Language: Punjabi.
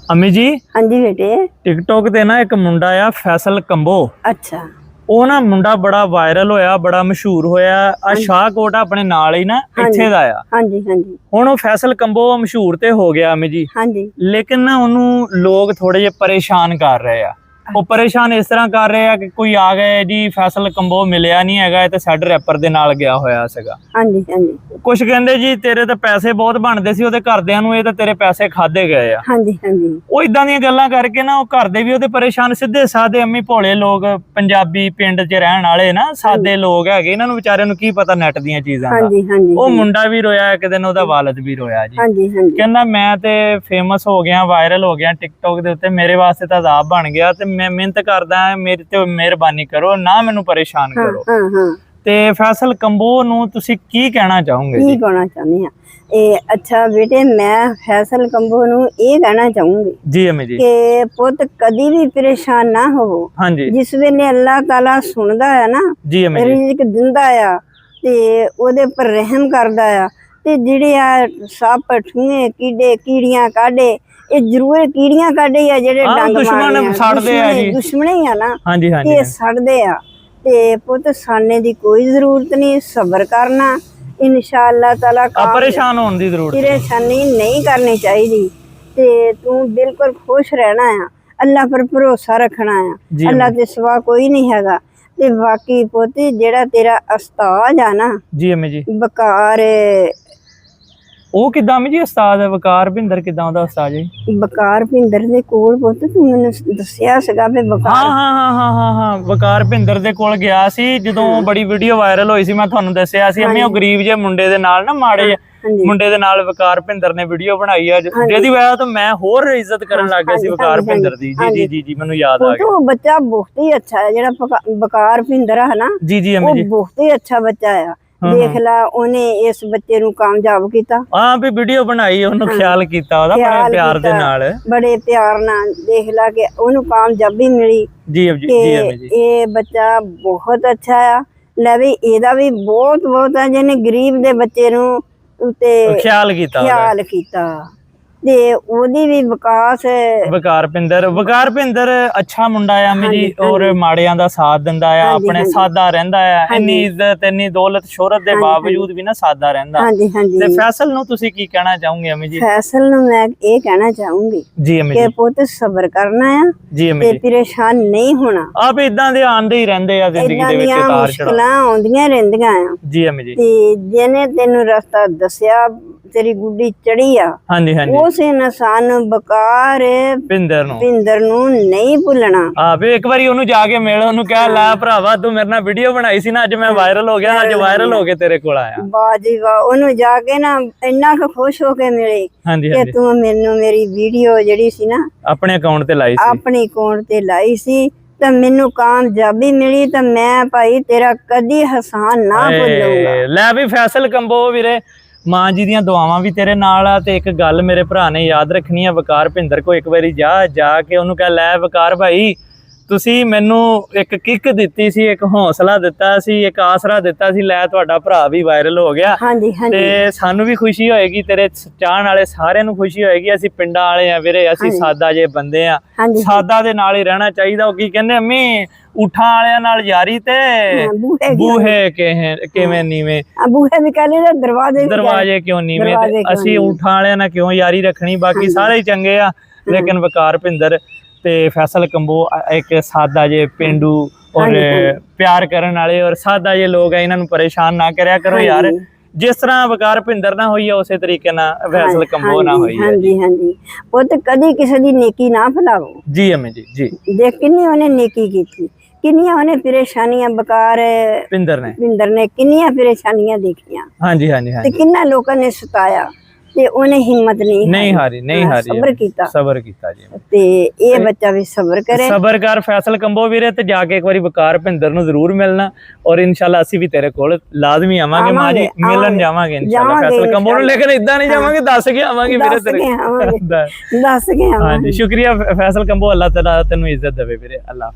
अम्मी जी हाँ जी बेटे। टिकटॉक ते ना एक मुंडा आ फैसल कंबो। अच्छा। ਉਹ ਨਾ ਮੁੰਡਾ ਬੜਾ ਵਾਇਰਲ ਹੋਇਆ, ਬੜਾ ਮਸ਼ਹੂਰ ਹੋਇਆ। ਆ ਸ਼ਾਹਕੋਟ ਆਪਣੇ ਨਾਲ ਹੀ ਨਾ ਇੱਥੇ ਦਾ ਆ। ਹਾਂਜੀ ਹਾਂਜੀ। ਹੁਣ ਉਹ ਫੈਸਲ ਕੰਬੋ ਮਸ਼ਹੂਰ ਤੇ ਹੋ ਗਿਆ ਅਮੀ ਜੀ। ਹਾਂਜੀ। ਲੇਕਿਨ ਨਾ ਉਹਨੂੰ ਲੋਕ ਥੋੜੇ ਜਿਹਾ ਪਰੇਸ਼ਾਨ ਕਰ ਰਹੇ ਆ। ਉਹ ਪਰੇਸ਼ਾਨ ਇਸ ਤਰ੍ਹਾਂ ਕਰ ਰਹੇ ਆ ਕਿ ਕੋਈ ਆ ਗਏ ਜੀ ਫੈਸਲ ਕੰਬੋ ਮਿਲਿਆ ਨਹੀਂ ਹੈਗਾ, ਤੇ ਸਾਡੇ ਰੈਪਰ ਦੇ ਨਾਲ ਗਿਆ ਹੋਇਆ ਸੀਗਾ। ਹਾਂਜੀ ਹਾਂਜੀ। ਕੁਛ ਕਹਿੰਦੇ ਜੀ ਤੇਰੇ ਤਾਂ ਪੈਸੇ ਬਹੁਤ ਬਣਦੇ ਸੀ ਉਹਦੇ ਘਰਦਿਆਂ ਨੂੰ, ਇਹ ਤਾਂ ਤੇਰੇ ਪੈਸੇ ਖਾਦੇ ਗਏ ਆ। ਹਾਂਜੀ ਹਾਂਜੀ। ਉਹ ਇਦਾਂ ਦੀਆਂ ਗੱਲਾਂ ਕਰਕੇ ਨਾ ਉਹ ਘਰ ਦੇ ਵੀ ਉਹਦੇ ਪਰੇਸ਼ਾਨ। ਸਿੱਧੇ ਸਾਦੇ ਅੰਮੀ ਭੋਲੇ ਲੋਕ, ਪੰਜਾਬੀ ਪਿੰਡ 'ਚ ਰਹਿਣ ਵਾਲੇ ਨਾ ਸਾਦੇ ਲੋਕ ਹੈਗੇ, ਇਹਨਾਂ ਨੂੰ ਵਿਚਾਰਿਆਂ ਨੂੰ ਕੀ ਪਤਾ ਨੈਟ ਦੀਆਂ ਚੀਜ਼ਾਂ ਦਾ। ਹਾਂਜੀ ਹਾਂਜੀ। ਉਹ ਮੁੰਡਾ ਵੀ ਰੋਇਆ ਇੱਕ ਦਿਨ, ਉਹਦਾ ਵਾਲਦ ਵੀ ਰੋਇਆ ਜੀ। ਹਾਂਜੀ ਹਾਂਜੀ। ਕਹਿੰਦਾ ਮੈਂ ਤੇ ਫੇਮਸ ਹੋ ਗਿਆ, ਵਾਇਰਲ ਹੋ ਗਿਆ ਟਿਕਟੌਕ ਦੇ ਉੱਤੇ, ਮੇਰੇ ਵਾਸਤੇ ਤਾਂ ਆਜ਼ਾਬ ਬਣ ਗਿਆ, ਤੇ ਮੈਂ ਮਿਹਨਤ ਕਰਦਾ, ਮੇਰੇ ਤੇ ਮਿਹਰਬਾਨੀ ਕਰੋ ਨਾ, ਮੈਨੂੰ ਪਰੇਸ਼ਾਨ ਕਰੋ। ਹਾਂ ਹਾਂ। ਤੇ ਫੈਸਲ ਕੰਬੋ ਨੂੰ ਤੁਸੀਂ ਕੀ ਕਹਿਣਾ ਚਾਹੋਗੇ? ਕੀ ਕਹਿਣਾ ਚਾਹੁੰਦੀ ਆ ਇਹ? ਅੱਛਾ ਬੇਟੇ, ਮੈਂ ਫੈਸਲ ਕੰਬੋ ਨੂੰ ਇਹ ਕਹਿਣਾ ਚਾਹੂੰਗੀ ਜੀ ਅਮੀ ਜੀ ਕਿ ਪੁੱਤ ਕਦੀ ਵੀ ਪਰੇਸ਼ਾਨ ਨਾ ਹੋਵੋ। ਹਾਂਜੀ। ਜਿਸ ਵੇਲੇ ਅੱਲਾਹ ਤਾਲਾ ਸੁਣਦਾ ਹੈ ਨਾ, ਜੀ ਅਮੀ ਜੀ, ਰਿਜ਼ਕ ਦਿੰਦਾ ਆ ਤੇ ਉਹਦੇ ਉੱਪਰ ਰਹਿਮ ਕਰਦਾ ਆ, ਤੇ ਜਿਹੜੇ ਆ ਸੱਪ ਠੂਏ ਕੀੜੇ ਕੀੜੀਆਂ ਕਾਢੇ, ਇਹ ਜ਼ਰੂਰ ਕੀੜੀਆਂ ਕਾਢੇ ਆ ਜਿਹੜੇ ਡੰਗ ਦੁਸ਼ਮਣ ਸੜਦੇ ਆ ਜੀ, ਦੁਸ਼ਮਣ ਹੀ ਆ ਨਾ। ਹਾਂਜੀ ਹਾਂਜੀ, ਇਹ ਸੜਦੇ ਆ। ਤੇ ਪੁੱਤ ਸਾਨੇ ਦੀ ਕੋਈ ਜ਼ਰੂਰਤ ਨਹੀਂ, ਸਬਰ ਕਰਨਾ, इंशाअल्लाह ताला। परेशान होने की जरूरत परेशानी नहीं करनी चाहिए, ते तू बिल्कुल खुश रहना है, अल्लाह पर भरोसा रखना है, अल्लाह के सिवा कोई नहीं हैगा। ते बाकी पोती जेड़ा तेरा उस्ताद है ना जी अम्मी जी, बकार, ਉਹ ਕਿਦਾਂ ਅਮੀ ਜੀ ਉਸਤਾਦ ਵਕਾਰ ਭਿੰਦਰ ਕਿਦਾਂ ਉਹਦਾ ਉਸਤਾਦ ਜੀ? ਵਕਾਰ ਭਿੰਦਰ ਦੇ ਕੋਲ ਪੁੱਤ ਤੂੰ ਮੈਨੂੰ ਦੱਸਿਆ ਸੀਗਾ ਵੀ ਵਕਾਰ। ਹਾਂ ਵਕਾਰ ਭਿੰਦਰ ਦੇ ਕੋਲ ਗਿਆ ਸੀ ਜਦੋਂ ਬੜੀ ਵੀਡੀਓ ਵਾਇਰਲ ਹੋਈ ਸੀ। ਮੈਂ ਤੁਹਾਨੂੰ ਦੱਸਿਆ ਸੀ ਅਮੀ, ਉਹ ਗਰੀਬ ਜਿਹੇ ਮੁੰਡੇ ਦੇ ਨਾਲ ਨਾ, ਮਾੜੇ ਮੁੰਡੇ ਦੇ ਨਾਲ ਵਕਾਰ ਭਿੰਦਰ ਨੇ ਵੀਡੀਓ ਬਣਾਈ ਆ, ਜਿਹਦੀ ਵਜ੍ਹਾ ਤੋਂ ਮੈਂ ਹੋਰ ਇੱਜ਼ਤ ਕਰਨ ਲੱਗ ਗਿਆ ਸੀ ਵਕਾਰ ਭਿੰਦਰ ਦੀ। ਜੀ ਜੀ ਜੀ ਮੈਨੂੰ ਯਾਦ ਆ ਗਿਆ। ਉਹ ਬੱਚਾ ਬਹੁਤ ਹੀ ਅੱਛਾ ਹੈ ਜਿਹੜਾ ਵਕਾਰ ਭਿੰਦਰ ਹੈ ਨਾ। ਜੀ ਜੀ ਅਮੀ ਜੀ, ਬਹੁਤ ਹੀ ਅੱਛਾ ਬੱਚਾ ਆ। देख ला ਉਹਨੇ ਇਸ ਬੱਚੇ ਨੂੰ ਕਾਮਯਾਬ ਕੀਤਾ। ਹਾਂ ਵੀ ਵੀਡੀਓ ਬਣਾਈ, ਉਹਨੂੰ ਖਿਆਲ ਕੀਤਾ ਉਹਦਾ ਬੜੇ ਪਿਆਰ ਦੇ ਨਾਲ, ਬੜੇ ਪਿਆਰ ਨਾਲ। ਦੇਖ ਲਾ ਕਿ ਉਹਨੂੰ ਕਾਮਯਾਬੀ ਮਿਲੀ। ਜੀ ਜੀ ਜੀ ਅਮੀ ਜੀ, ਇਹ ਬੱਚਾ ਬਹੁਤ ਅੱਛਾ ਆ। ਲੈ ਵੀ ਇਹਦਾ ਵੀ ਬਹੁਤ ਬਹੁਤ ਆ, ਜਿਹਨੇ ਗਰੀਬ ਦੇ ਬੱਚੇ ਨੂੰ ਤੇ ਖਿਆਲ ਕੀਤਾ। ਤੇ ਉਹਦੀ ਵੀ ਵਕਾਰ ਭਿੰਦਰ ਅੱਛਾ ਮੁੰਡਾ ਆ ਅਮੀ ਜੀ, ਔਰ ਮਾੜਿਆਂ ਦਾ ਸਾਥ ਦਿੰਦਾ ਆ, ਆਪਣੇ ਸਾਦਾ ਰਹਿੰਦਾ ਆ। ਇੰਨੀ ਇੱਜ਼ਤ ਇੰਨੀ ਦੌਲਤ ਸ਼ੋਹਰਤ ਦੇ ਬਾਵਜੂਦ ਵੀ ਨਾ ਸਾਦਾ ਰਹਿੰਦਾ। ਤੇ ਫੈਸਲ ਨੂੰ ਤੁਸੀਂ ਕੀ ਕਹਿਣਾ ਚਾਹੋਗੇ ਅਮੀ ਜੀ? ਫੈਸਲ ਨੂੰ ਮੈਂ ਇਹ ਕਹਿਣਾ ਚਾਹੂੰਗੀ ਜੀ ਅਮੀ ਕਿ ਪੁੱਤ ਸਬਰ ਕਰਨਾ ਆ ਜੀ ਅਮੀ ਤੇ ਪਰੇਸ਼ਾਨ ਨਹੀਂ ਹੋਣਾ। ਆਪ ਇਦਾਂ ਦੇ ਆਂਦੇ ਹੀ ਰਹਿੰਦੇ ਆ ਜ਼ਿੰਦਗੀ ਦੇ ਵਿੱਚ, ਉਤਾਰ ਚੜਾਅ ਮੁਸ਼ਕਲਾਂ ਆਉਂਦੀਆਂ ਰਹਿੰਦੀਆਂ ਆ। ਜੀ ਅਮੀ ਜੀ, ਤੇ ਜਿਹਨੇ ਤੈਨੂੰ ਰਸਤਾ ਦੱਸਿਆ, ਤੇਰੀ ਗੁੱਡੀ ਚੜੀ ਆ, ਹਾਂਜੀ ਹਾਂਜੀ, ਉਸ ਇਨਸਾਨ ਨੂੰ ਵਕਾਰ ਭਿੰਦਰ ਨੂੰ ਨਹੀਂ ਭੁੱਲਣਾ। ਆ ਵੀ ਇੱਕ ਵਾਰੀ ਉਹਨੂੰ ਜਾ ਕੇ ਮਿਲ, ਉਹਨੂੰ ਕਹਿ ਲੈ ਭਰਾਵਾ ਤੂੰ ਮੇਰੇ ਨਾਲ ਵੀਡੀਓ ਬਣਾਈ ਸੀ ਨਾ, ਅੱਜ ਮੈਂ ਵਾਇਰਲ ਹੋ ਗਿਆ, ਅੱਜ ਵਾਇਰਲ ਹੋ ਕੇ ਤੇਰੇ ਕੋਲ ਆਇਆ। ਵਾਹ ਜੀ ਵਾਹ। ਉਹਨੂੰ ਜਾ ਕੇ ਨਾ ਇੰਨਾ ਕੁ ਖੁਸ਼ ਹੋ ਕੇ ਮਿਲੇ ਕਿ ਤੂੰ ਮੈਨੂੰ ਮੇਰੀ ਵੀਡੀਓ ਜਿਹੜੀ ਸੀ ਨਾ ਆਪਣੇ ਅਕਾਊਂਟ ਤੇ ਲਾਈ ਸੀ, ਤਾਂ ਮੈਨੂੰ ਕਾਮਯਾਬੀ ਮਿਲੀ, ਤਾਂ ਮੈਂ ਭਾਈ ਤੇਰਾ ਕਦੀ ਇਹਸਾਨ ਨਾ ਭੁੱਲੂੰਗਾ। ਲੈ ਵੀ ਫੈਸਲ ਕੰਬੋ ਵੀਰੇ, ਮਾਂ ਜੀ ਦੀਆਂ ਦੁਆਵਾਂ ਵੀ ਤੇਰੇ ਨਾਲ ਆ। ਤੇ ਇੱਕ ਗੱਲ ਮੇਰੇ ਭਰਾ ਨੇ ਯਾਦ ਰੱਖਣੀ ਆ, ਵਕਾਰ ਭਿੰਦਰ ਕੋ ਇੱਕ ਵਾਰੀ ਜਾ ਕੇ ਉਹਨੂੰ ਕਹਿ, ਲੈ ਵਕਾਰ ਭਾਈ ਤੁਸੀਂ ਮੈਨੂੰ ਇੱਕ ਕਿੱਕ ਦਿੱਤੀ ਸੀ, ਇੱਕ ਹੌਸਲਾ ਦਿੱਤਾ ਸੀ, ਇੱਕ ਆਸਰਾ ਦਿੱਤਾ ਸੀ, ਲੈ ਤੁਹਾਡਾ ਭਰਾ ਵੀ ਵਾਇਰਲ ਹੋ ਗਿਆ। ਤੇ ਸਾਨੂੰ ਵੀ ਖੁਸ਼ੀ ਹੋਏਗੀ, ਤੇਰੇ ਚਾਹਣ ਵਾਲੇ ਸਾਰਿਆਂ ਨੂੰ ਖੁਸ਼ੀ ਹੋਏਗੀ। ਅਸੀਂ ਪਿੰਡਾਂ ਵਾਲੇ ਆ ਵੀਰੇ, ਅਸੀਂ ਸਾਦਾ ਜੇ ਬੰਦੇ ਆ, ਸਾਦਾ ਦੇ ਨਾਲ ਹੀ ਰਹਿਣਾ ਚਾਹੀਦਾ। ਉਹ ਕੀ ਕਹਿੰਦੇ ਅੰਮੀ, ਊਠਾਂ ਵਾਲਿਆਂ ਨਾਲ ਯਾਰੀ ਤੇ ਬੂਹੇ ਕਿਵੇਂ ਨੀਵੇਂ, ਬੂਹੇ ਵੀ ਕਹਿੰਦੇ ਦਰਵਾਜ਼ੇ ਕਿਉਂ ਨੀਵੇਂ, ਤੇ ਅਸੀਂ ਊਠਾਂ ਵਾਲਿਆਂ ਨਾਲ ਕਿਉਂ ਯਾਰੀ ਰੱਖਣੀ, ਬਾਕੀ ਸਾਰੇ ਹੀ ਚੰਗੇ ਆ। ਲੇਕਿਨ ਵਕਾਰ ਭਿੰਦਰ ਤੇ ਫੈਸਲ ਕੰਬੋ ਇੱਕ ਸਾਦਾ ਜੇ ਪਿੰਡੂ ਔਰ ਪਿਆਰ ਕਰਨ ਵਾਲੇ ਔਰ ਸਾਦਾ ਜੇ ਲੋਕ ਆ, ਇਹਨਾਂ ਨੂੰ ਪਰੇਸ਼ਾਨ ਨਾ ਕਰਿਆ ਕਰੋ ਯਾਰ। ਜਿਸ ਤਰ੍ਹਾਂ ਵਕਾਰ ਭਿੰਦਰ ਨਾ ਹੋਈ ਆ, ਉਸੇ ਤਰੀਕੇ ਨਾਲ ਫੈਸਲ ਕੰਬੋ ਨਾ ਹੋਈ। ਹਾਂਜੀ ਹਾਂਜੀ ਪੁੱਤ, ਕਦੀ ਕਿਸੇ ਦੀ ਨੇਕੀ ਨਾ ਭੁਲਾਓ। ਜੀ ਅਮੀ ਜੀ, ਜੀ ਦੇਖ ਕਿੰਨੀ ਉਹਨੇ ਨੇਕੀ ਕੀਤੀ, ਕਿੰਨੀਆਂ ਉਹਨੇ ਪਰੇਸ਼ਾਨੀਆਂ ਵਕਾਰ ਭਿੰਦਰ ਨੇ ਕਿੰਨੀਆਂ ਪਰੇਸ਼ਾਨੀਆਂ ਦੇਖੀਆਂ। ਹਾਂਜੀ ਹਾਂਜੀ, ਤੇ ਕਿੰਨਾ ਲੋਕਾਂ ਨੇ ਸਤਾਇਆ, ਤੇ ਉਹਨੇ ਹਿੰਮਤ ਨਹੀਂ ਹਾਰੀ, ਸਬਰ ਕੀਤਾ ਜੀ। ਤੇ ਇਹ ਬੱਚਾ ਵੀ ਸਬਰ ਕਰੇ, ਸਬਰ ਕਰ ਫੈਸਲ ਕੰਬੋ ਵੀਰੇ। ਤੇ ਜਾ ਕੇ ਇੱਕ ਵਾਰੀ ਵਕਾਰ ਭਿੰਦਰ ਨੂੰ ਜ਼ਰੂਰ ਮਿਲਣਾ, ਔਰ ਇਨਸ਼ਾਅੱਲਾ ਅਸੀਂ ਵੀ ਤੇਰੇ ਕੋਲ ਲਾਜ਼ਮੀ ਆਵਾਂਗੇ ਮਾਂ ਜੀ, ਮਿਲਣ ਜਾਵਾਂਗੇ ਇਨਸ਼ਾਅੱਲਾ ਫੈਸਲ ਕੰਬੋ ਨੂੰ। ਲੇਕਿਨ ਇਦਾਂ ਨਹੀਂ ਜਾਵਾਂਗੇ, ਦੱਸ ਕੇ ਆਵਾਂਗੇ ਵੀਰੇ ਤੇਰੇ, ਦੱਸ ਕੇ ਆਵਾਂਗੇ। ਹਾਂਜੀ ਸ਼ੁਕਰੀਆ ਫੈਸਲ ਕੰਬੋ, ਅੱਲਾਹ ਤਾਲਾ ਤੈਨੂੰ ਇੱਜ਼ਤ ਦੇਵੇ ਵੀਰੇ। ਅੱਲਾਹ।